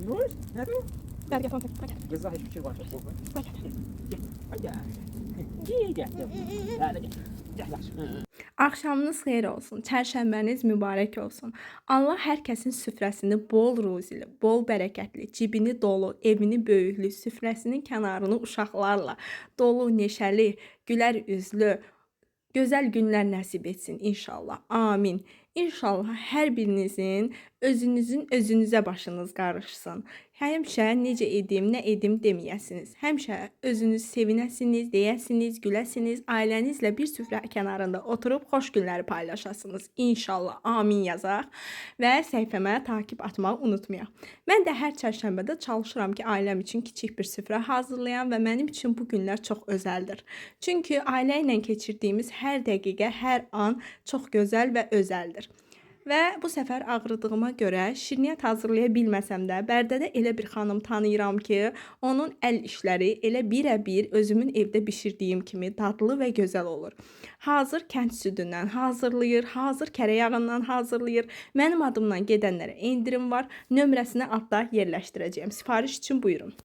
Nur, nerede? Gel gel gel. Gel Rıza hiçbir şey var. gel. Gel. Gel. Gel. Gel. Gel. Axşamınız xeyir olsun, çərşənbəniz mübarək olsun. Allah hər kəsin süfrəsini bol ruzili, bol bərəkətli, cibini dolu, evini böyüklü, süfrəsinin kənarını uşaqlarla dolu, neşəli, gülər üzlü, gözəl günlər nəsib etsin inşallah. Amin. İnşallah hər birinizin özünüzə başınız qarışsın. Həmişə necə edim, nə edim deməyəsiniz. Həmişə özünüz sevinəsiniz, deyəsiniz, güləsiniz, ailənizlə bir süfrə kənarında oturub xoş günləri paylaşasınız. İnşallah. Amin yazaq və səhifəmə takib atmağı unutmayaq. Mən də hər çərşənbədə çalışıram ki, ailəm üçün kiçik bir süfrə hazırlayam və mənim üçün bu günlər çox özəldir. Çünki ailə ilə keçirdiyimiz hər dəqiqə, hər an çox gözəl və özəldir. Və bu səfər ağrıdığıma görə şirniyyat hazırlaya bilməsəm də, Bərdədə elə bir xanım tanıyıram ki, onun əl işləri elə birə-bir özümün evdə bişirdiyim kimi dadlı və gözəl olur. Hazır kənd südündən hazırlayır, hazır kərə yağından hazırlayır. Mənim adımdan gedənlərə endirim var. Nömrəsini altda yerləşdirəcəyəm. Sifariş üçün buyurun.